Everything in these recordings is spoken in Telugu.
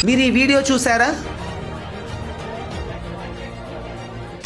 మీరు ఈ వీడియో చూసారా?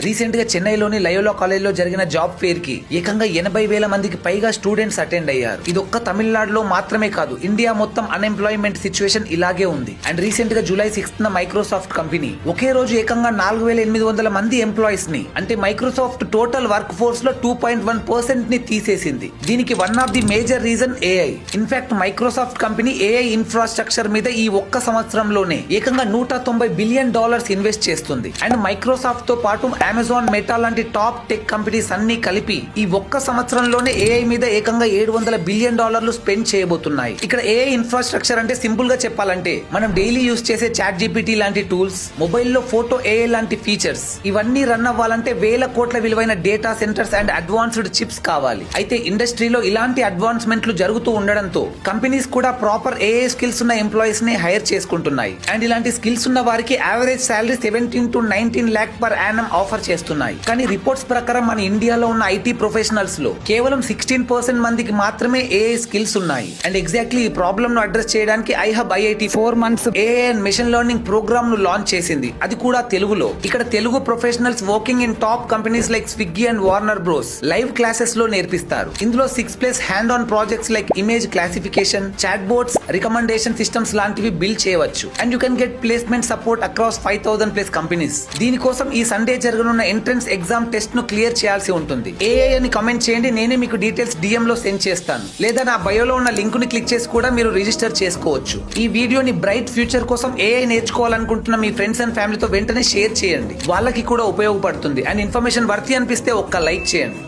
రీసెంట్ గా చెన్నైలోని లయోలా కాలేజ్ లో జరిగిన జాబ్ ఫేర్ కి ఏకంగా 80,000 మందికి పైగా స్టూడెంట్స్ అటెండ్ అయ్యారు. ఇది ఒక్క తమిళనాడులో మాత్రమే కాదు, ఇండియా మొత్తం అన్ఎంప్లాయ్మెంట్ సిచ్యువేషన్ ఇలాగే ఉంది. అండ్ రీసెంట్ గా జూలై 6న మైక్రోసాఫ్ట్ కంపెనీ ఒకే రోజు ఏకంగా 4,800 మంది ఎంప్లాయీస్ ని, అంటే మైక్రోసాఫ్ట్ టోటల్ వర్క్ ఫోర్స్ లో 2.1% ని తీసేసింది. దీనికి one of the major reason AI. In fact Microsoft company AI infrastructure మీద ఈ ఒక్క సంవత్సరంలోనే ఏకంగా $190 బిలియన్ ఇన్వెస్ట్ చేస్తుంది. అండ్ మైక్రోసాఫ్ట్ తో పాటు అమెజాన్, మెటా లాంటి టాప్ టెక్ కంపెనీస్ అన్ని కలిపి ఈ ఒక్క సంవత్సరంలోనే ఏఐ మీద ఏకంగా $700 బిలియన్ స్పెండ్ చేయబోతున్నాయి. ఇక్కడ ఏఐ ఇన్ఫ్రాస్ట్రక్చర్ అంటే సింపుల్ గా చెప్పాలంటే మనం డైలీ యూజ్ చేసే చాట్ జీపీటీ లాంటి టూల్స్, మొబైల్లో ఫోటో ఏఐ లాంటి ఫీచర్స్, ఇవన్నీ రన్ అవ్వాలంటే వేల కోట్ల విలువైన data centres and advanced chips కావాలి. అయితే ఇండస్ట్రీలో ఇలాంటి అడ్వాన్స్మెంట్లు జరుగుతూ ఉండడంతో కంపెనీస్ కూడా ప్రాపర్ ఏఐ స్కిల్స్ ఉన్న ఎంప్లాయీస్ ని హైర్ చేసుకుంటున్నాయి. అండ్ ఇలాంటి స్కిల్స్ ఉన్న వారికి average salary 17 to 19 lakh per annum offer చేస్తున్నాయి. కానీ రిపోర్ట్స్ ప్రకారం మన ఇండియాలో ఉన్న ఐటీ ప్రొఫెషనల్స్ లో కేవలం 16% మందికి మాత్రమే ఏఐ స్కిల్స్ ఉన్నాయి. అండ్ ఎగ్జాక్ట్లీ ఈ ప్రాబ్లమ్ ను అడ్రస్ చేయడానికి iHub IIT 4 months AI and machine learning program ను లాంచ్ చేసింది. అది కూడా తెలుగులో. ఇక్కడ Telugu professionals working in top companies like Swiggy and Warner Bros live classes లో నేర్పిస్తారు. ఇందులో 6+ hand on projects like image classification, chat boards, recommendation systems లాంటివి బిల్డ్ చేయవచ్చు. And you can get placement support across 5,000+ companies. దీనికోసం ఈ సండే జరగనున్న ఎంట్రన్స్ ఎగ్జామ్ టెస్ట్ ను క్లియర్ చేయాల్సి ఉంటుంది. ఏఐ అని కామెంట్ చేయండి, నేనే మీకు డీటెయిల్స్ DM లో సెండ్ చేస్తాను. లేదా నా బయోలో ఉన్న లింక్ ని క్లిక్ చేసి కూడా మీరు రిజిస్టర్ చేసుకోవచ్చు. ఈ వీడియోని బ్రైట్ ఫ్యూచర్ కోసం ఏఐ నేర్చుకోవాలనుకుంటున్న మీ ఫ్రెండ్స్ అండ్ ఫ్యామిలీతో వెంటనే షేర్ చేయండి. వాళ్ళకి కూడా ఉపయోగపడుతుంది. అండ్ ఇన్ఫర్మేషన్ వర్తి అనిపిస్తే ఒక్క లైక్ చేయండి.